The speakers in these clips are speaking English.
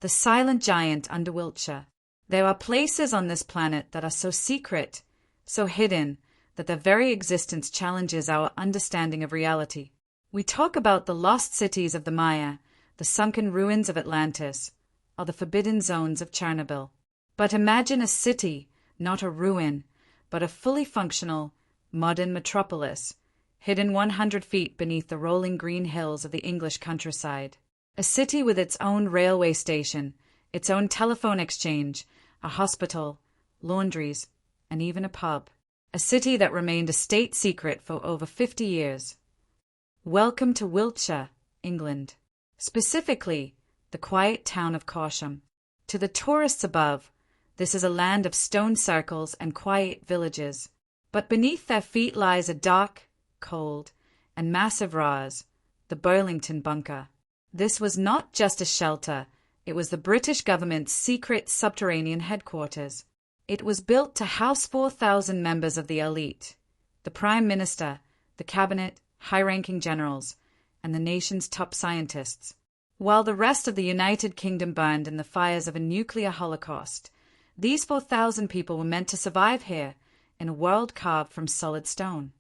the silent giant under Wiltshire. There are places on this planet that are so secret, so hidden, that their very existence challenges our understanding of reality. We talk about the lost cities of the Maya, the sunken ruins of Atlantis, or the forbidden zones of Chernobyl. But imagine a city, not a ruin, but a fully functional, modern metropolis, hidden 100 feet beneath the rolling green hills of the English countryside. A city with its own railway station, its own telephone exchange, a hospital, laundries, and even a pub. A city that remained a state secret for over 50 years. Welcome to Wiltshire, England. Specifically, the quiet town of Corsham. To the tourists above, this is a land of stone circles and quiet villages. But beneath their feet lies a dark, cold, and massive Raz, the Burlington bunker. This was not just a shelter, it was the British government's secret subterranean headquarters. It was built to house 4,000 members of the elite, the Prime Minister, the Cabinet, high-ranking generals, and the nation's top scientists. While the rest of the United Kingdom burned in the fires of a nuclear holocaust, these 4,000 people were meant to survive here, in a world carved from solid stone.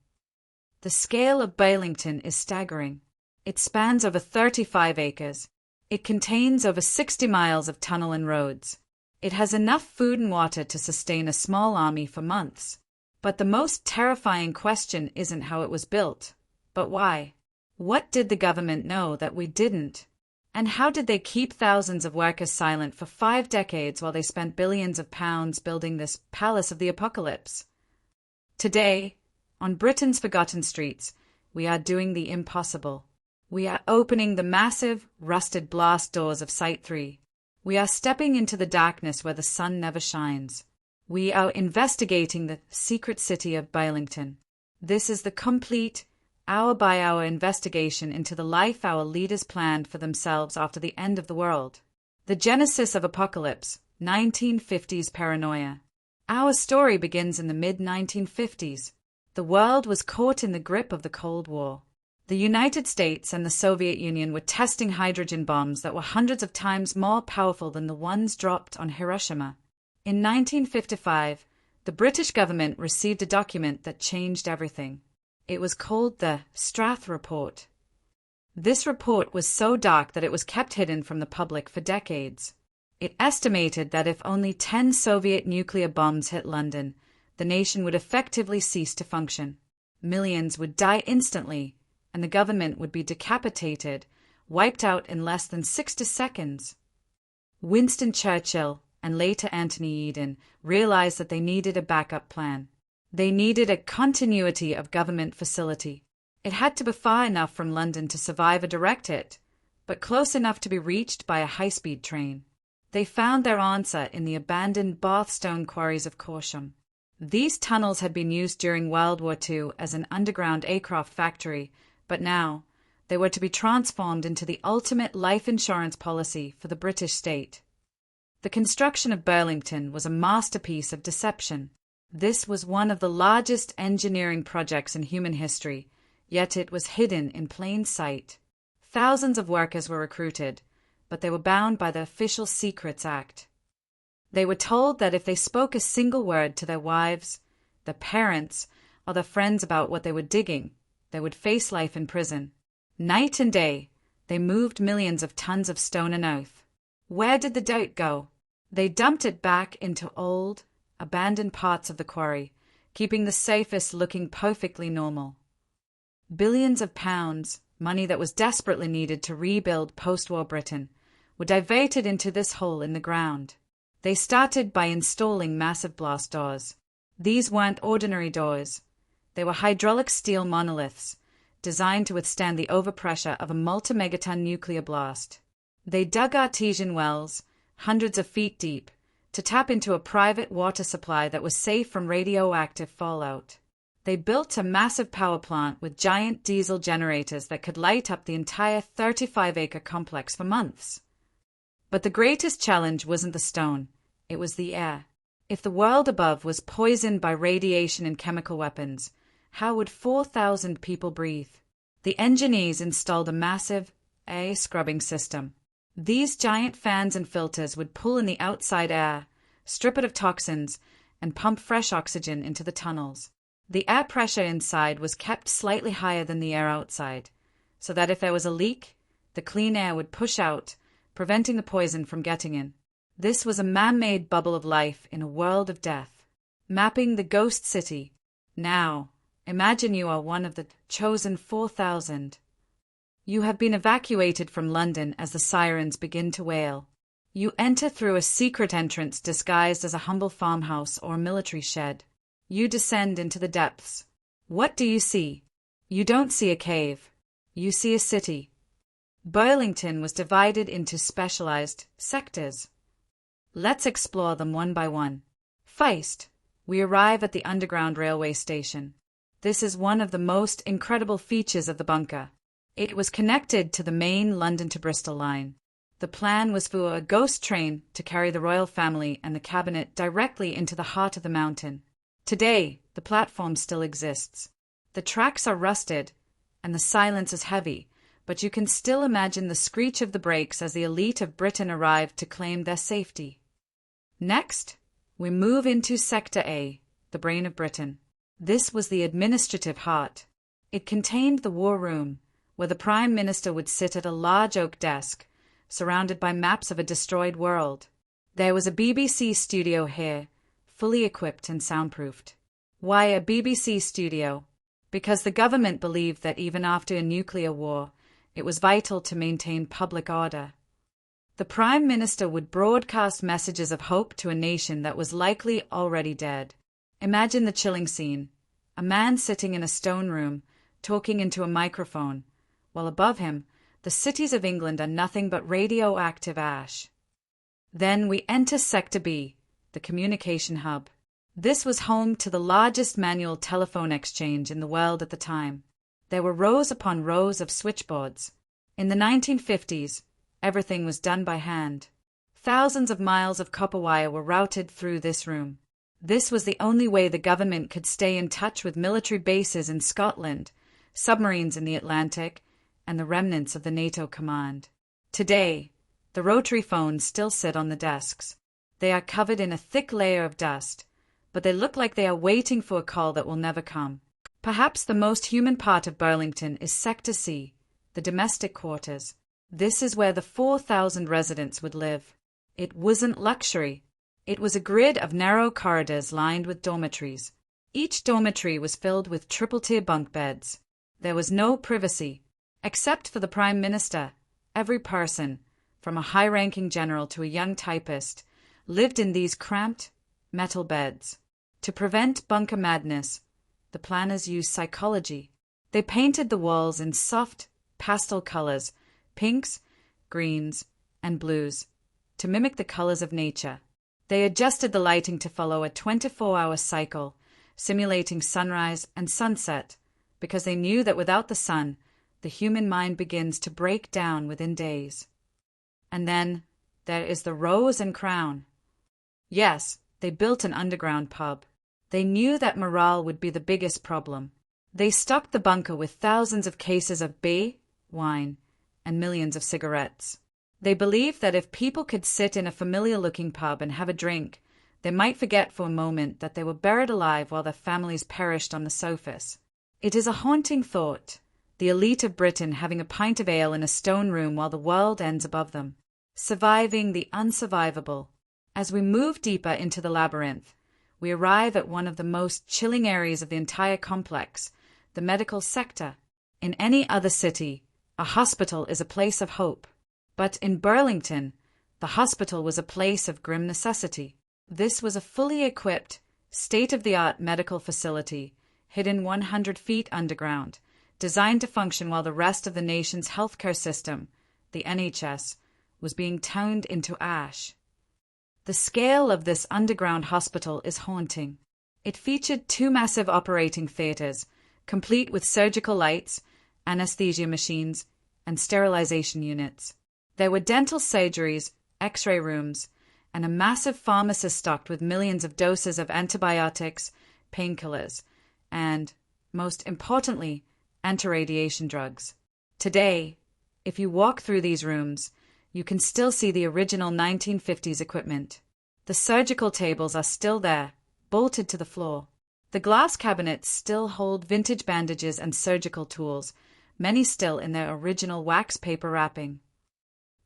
The scale of Burlington is staggering. It spans over 35 acres. It contains over 60 miles of tunnel and roads. It has enough food and water to sustain a small army for months. But the most terrifying question isn't how it was built, but why. What did the government know that we didn't? And how did they keep thousands of workers silent for 5 decades while they spent billions of pounds building this palace of the apocalypse? Today, on Britain's forgotten streets, we are doing the impossible. We are opening the massive, rusted blast doors of Site 3. We are stepping into the darkness where the sun never shines. We are investigating the secret city of Burlington. This is the complete, hour-by-hour investigation into the life our leaders planned for themselves after the end of the world. The genesis of apocalypse, 1950s paranoia. Our story begins in the mid-1950s. The world was caught in the grip of the Cold War. The United States and the Soviet Union were testing hydrogen bombs that were hundreds of times more powerful than the ones dropped on Hiroshima. In 1955, the British government received a document that changed everything. It was called the Strath Report. This report was so dark that it was kept hidden from the public for decades. It estimated that if only 10 Soviet nuclear bombs hit London, the nation would effectively cease to function. Millions would die instantly, and the government would be decapitated, wiped out in less than 60 seconds. Winston Churchill and later Anthony Eden realized that they needed a backup plan. They needed a continuity of government facility. It had to be far enough from London to survive a direct hit, but close enough to be reached by a high-speed train. They found their answer in the abandoned Bathstone quarries of Corsham. These tunnels had been used during World War II as an underground aircraft factory, but now they were to be transformed into the ultimate life insurance policy for the British state. The construction of Burlington was a masterpiece of deception. This was one of the largest engineering projects in human history, yet it was hidden in plain sight. Thousands of workers were recruited, but they were bound by the Official Secrets Act. They were told that if they spoke a single word to their wives, their parents, or their friends about what they were digging, they would face life in prison. Night and day, they moved millions of tons of stone and earth. Where did the dirt go? They dumped it back into old, abandoned parts of the quarry, keeping the surface looking perfectly normal. Billions of pounds, money that was desperately needed to rebuild post-war Britain, were diverted into this hole in the ground. They started by installing massive blast doors. These weren't ordinary doors. They were hydraulic steel monoliths, designed to withstand the overpressure of a multi-megaton nuclear blast. They dug artesian wells, hundreds of feet deep, to tap into a private water supply that was safe from radioactive fallout. They built a massive power plant with giant diesel generators that could light up the entire 35-acre complex for months. But the greatest challenge wasn't the stone, it was the air. If the world above was poisoned by radiation and chemical weapons, how would 4,000 people breathe? The engineers installed a massive air scrubbing system. These giant fans and filters would pull in the outside air, strip it of toxins, and pump fresh oxygen into the tunnels. The air pressure inside was kept slightly higher than the air outside, so that if there was a leak, the clean air would push out, preventing the poison from getting in. This was a man-made bubble of life in a world of death. Mapping the ghost city. Now, imagine you are one of the chosen 4,000. You have been evacuated from London as the sirens begin to wail. You enter through a secret entrance disguised as a humble farmhouse or military shed. You descend into the depths. What do you see? You don't see a cave. You see a city. Burlington was divided into specialized sectors. Let's explore them one by one. First, we arrive at the underground railway station. This is one of the most incredible features of the bunker. It was connected to the main London to Bristol line. The plan was for a ghost train to carry the royal family and the cabinet directly into the heart of the mountain. Today, the platform still exists. The tracks are rusted, and the silence is heavy, but you can still imagine the screech of the brakes as the elite of Britain arrived to claim their safety. Next, we move into Sector A, the brain of Britain. This was the administrative heart. It contained the war room, where the Prime Minister would sit at a large oak desk, surrounded by maps of a destroyed world. There was a BBC studio here, fully equipped and soundproofed. Why a BBC studio? Because the government believed that even after a nuclear war, it was vital to maintain public order. The Prime Minister would broadcast messages of hope to a nation that was likely already dead. Imagine the chilling scene. A man sitting in a stone room, talking into a microphone, while above him, the cities of England are nothing but radioactive ash. Then we enter Sector B, the communication hub. This was home to the largest manual telephone exchange in the world at the time. There were rows upon rows of switchboards. In the 1950s, everything was done by hand. Thousands of miles of copper wire were routed through this room. This was the only way the government could stay in touch with military bases in Scotland, submarines in the Atlantic, and the remnants of the NATO command. Today, the rotary phones still sit on the desks. They are covered in a thick layer of dust, but they look like they are waiting for a call that will never come. Perhaps the most human part of Burlington is Sector C, the domestic quarters. This is where the 4,000 residents would live. It wasn't luxury. It was a grid of narrow corridors lined with dormitories. Each dormitory was filled with triple-tier bunk beds. There was no privacy. Except for the Prime Minister, every person, from a high-ranking general to a young typist, lived in these cramped, metal beds. To prevent bunker madness, the planners used psychology. They painted the walls in soft, pastel colors, pinks, greens, and blues, to mimic the colors of nature. They adjusted the lighting to follow a 24-hour cycle, simulating sunrise and sunset, because they knew that without the sun, the human mind begins to break down within days. And then there is the Rose and Crown. Yes, they built an underground pub. They knew that morale would be the biggest problem. They stocked the bunker with thousands of cases of beer, wine, and millions of cigarettes. They believed that if people could sit in a familiar-looking pub and have a drink, they might forget for a moment that they were buried alive while their families perished on the surface. It is a haunting thought. The elite of Britain having a pint of ale in a stone room while the world ends above them. Surviving the unsurvivable. As we move deeper into the labyrinth, we arrive at one of the most chilling areas of the entire complex, the medical sector. In any other city, a hospital is a place of hope. But in Burlington, the hospital was a place of grim necessity. This was a fully equipped, state-of-the-art medical facility, hidden 100 feet underground, designed to function while the rest of the nation's healthcare system, the NHS, was being turned into ash. The scale of this underground hospital is haunting. It featured 2 massive operating theaters, complete with surgical lights, anesthesia machines, and sterilization units. There were dental surgeries, x-ray rooms, and a massive pharmacy stocked with millions of doses of antibiotics, painkillers, and, most importantly, anti-radiation drugs. Today, if you walk through these rooms, you can still see the original 1950s equipment. The surgical tables are still there, bolted to the floor. The glass cabinets still hold vintage bandages and surgical tools, many still in their original wax paper wrapping.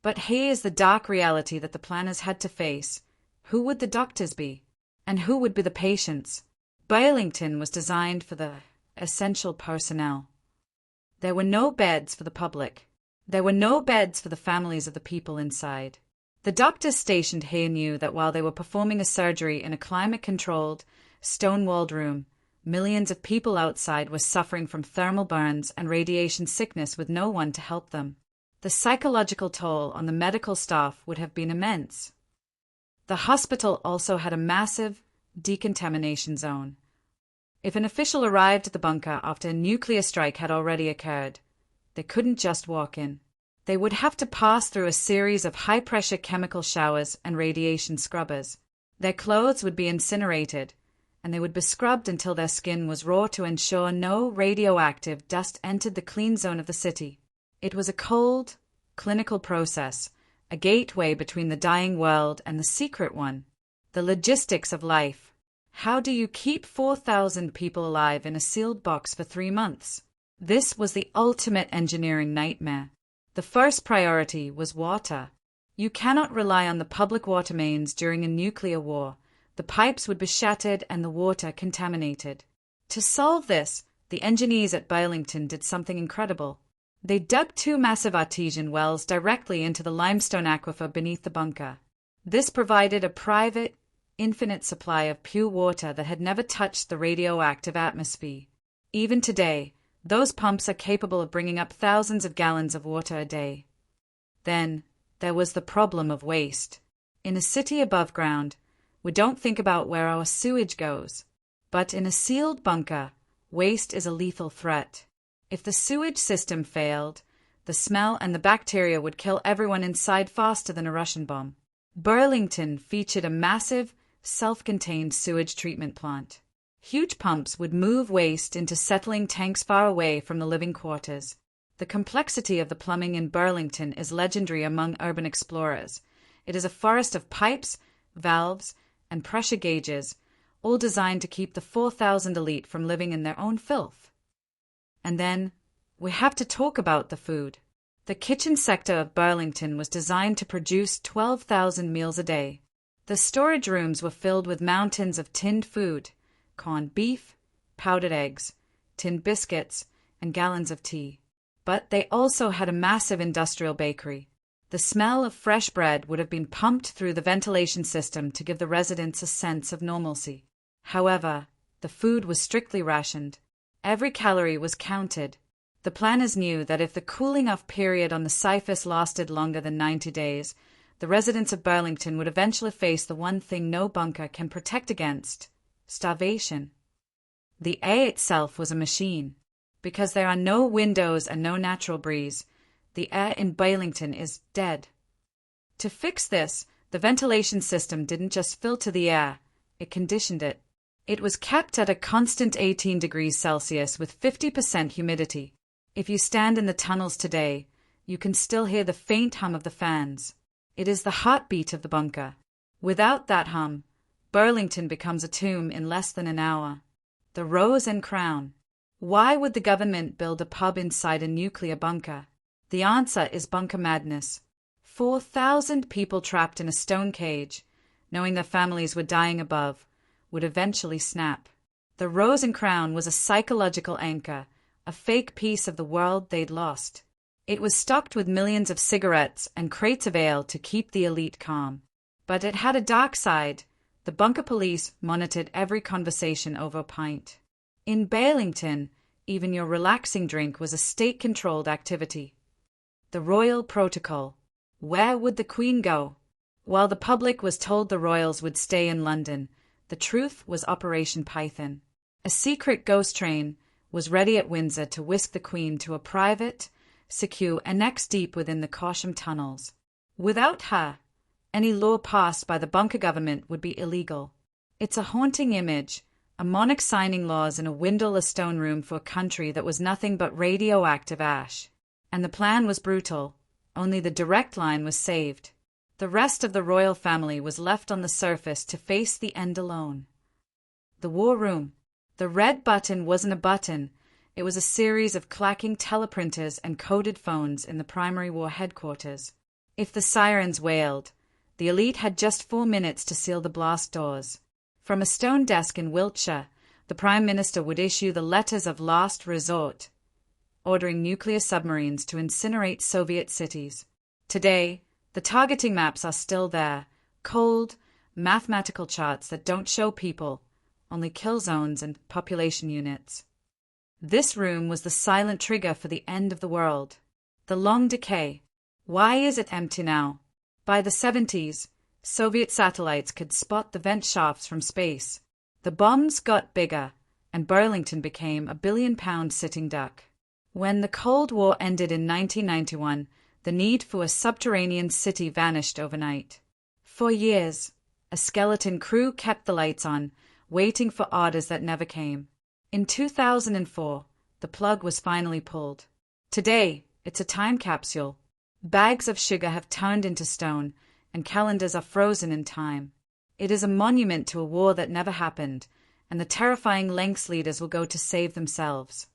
But here is the dark reality that the planners had to face. Who would the doctors be? And who would be the patients? Burlington was designed for the essential personnel. There were no beds for the public. There were no beds for the families of the people inside. The doctors stationed here knew that while they were performing a surgery in a climate-controlled, stone-walled room, millions of people outside were suffering from thermal burns and radiation sickness with no one to help them. The psychological toll on the medical staff would have been immense. The hospital also had a massive decontamination zone. If an official arrived at the bunker after a nuclear strike had already occurred, they couldn't just walk in. They would have to pass through a series of high-pressure chemical showers and radiation scrubbers. Their clothes would be incinerated, and they would be scrubbed until their skin was raw to ensure no radioactive dust entered the clean zone of the city. It was a cold, clinical process, a gateway between the dying world and the secret one. The logistics of life. How do you keep 4,000 people alive in a sealed box for 3 months? This was the ultimate engineering nightmare. The first priority was water. You cannot rely on the public water mains during a nuclear war. The pipes would be shattered and the water contaminated. To solve this, the engineers at Burlington did something incredible. They dug 2 massive artesian wells directly into the limestone aquifer beneath the bunker. This provided a private, infinite supply of pure water that had never touched the radioactive atmosphere. Even today, those pumps are capable of bringing up thousands of gallons of water a day. Then, there was the problem of waste. In a city above ground, we don't think about where our sewage goes. But in a sealed bunker, waste is a lethal threat. If the sewage system failed, the smell and the bacteria would kill everyone inside faster than a Russian bomb. Burlington featured a massive, self-contained sewage treatment plant. Huge pumps would move waste into settling tanks far away from the living quarters. The complexity of the plumbing in Burlington is legendary among urban explorers. It is a forest of pipes, valves, and pressure gauges, all designed to keep the 4,000 elite from living in their own filth. And then, we have to talk about the food. The kitchen sector of Burlington was designed to produce 12,000 meals a day. The storage rooms were filled with mountains of tinned food, corned beef, powdered eggs, tinned biscuits, and gallons of tea. But they also had a massive industrial bakery. The smell of fresh bread would have been pumped through the ventilation system to give the residents a sense of normalcy. However, the food was strictly rationed. Every calorie was counted. The planners knew that if the cooling-off period on the surface lasted longer than 90 days, the residents of Burlington would eventually face the one thing no bunker can protect against: starvation. The air itself was a machine. Because there are no windows and no natural breeze, the air in Burlington is dead. To fix this, the ventilation system didn't just filter the air, it conditioned it. It was kept at a constant 18 degrees Celsius with 50% humidity. If you stand in the tunnels today, you can still hear the faint hum of the fans. It is the heartbeat of the bunker. Without that hum, Burlington becomes a tomb in less than an hour. The Rose and Crown. Why would the government build a pub inside a nuclear bunker? The answer is bunker madness. 4,000 people trapped in a stone cage, knowing their families were dying above, would eventually snap. The Rose and Crown was a psychological anchor, a fake piece of the world they'd lost. It was stocked with millions of cigarettes and crates of ale to keep the elite calm. But it had a dark side. The bunker police monitored every conversation over a pint. In Burlington, even your relaxing drink was a state-controlled activity. The royal protocol. Where would the Queen go? While the public was told the royals would stay in London, the truth was Operation Python. A secret ghost train was ready at Windsor to whisk the Queen to a private, secure annex deep within the Corsham tunnels. Without her, any law passed by the bunker government would be illegal. It's a haunting image, a monarch signing laws in a windowless stone room for a country that was nothing but radioactive ash. And the plan was brutal. Only the direct line was saved. The rest of the royal family was left on the surface to face the end alone. The war room. The red button wasn't a button. It was a series of clacking teleprinters and coded phones in the primary war headquarters. If the sirens wailed, the elite had just 4 minutes to seal the blast doors. From a stone desk in Wiltshire, the Prime Minister would issue the letters of last resort, ordering nuclear submarines to incinerate Soviet cities. Today, the targeting maps are still there, cold, mathematical charts that don't show people, only kill zones and population units. This room was the silent trigger for the end of the world. The long decay. Why is it empty now? By the 70s, Soviet satellites could spot the vent shafts from space. The bombs got bigger, and Burlington became a billion-pound sitting duck. When the Cold War ended in 1991, the need for a subterranean city vanished overnight. For years, a skeleton crew kept the lights on, waiting for orders that never came. In 2004, the plug was finally pulled. Today, it's a time capsule. Bags of sugar have turned into stone, and calendars are frozen in time. It is a monument to a war that never happened, and the terrifying lengths leaders will go to save themselves.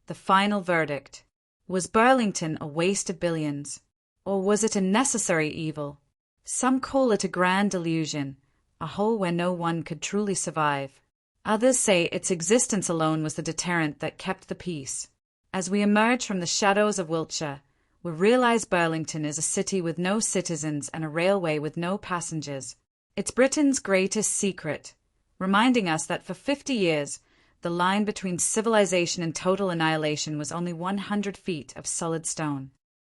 The final verdict. Was Burlington a waste of billions? Or was it a necessary evil? Some call it a grand illusion, a hole where no one could truly survive. Others say its existence alone was the deterrent that kept the peace. As we emerge from the shadows of Wiltshire, we realize Burlington is a city with no citizens and a railway with no passengers. It's Britain's greatest secret, reminding us that for 50 years, the line between civilization and total annihilation was only 100 feet of solid stone.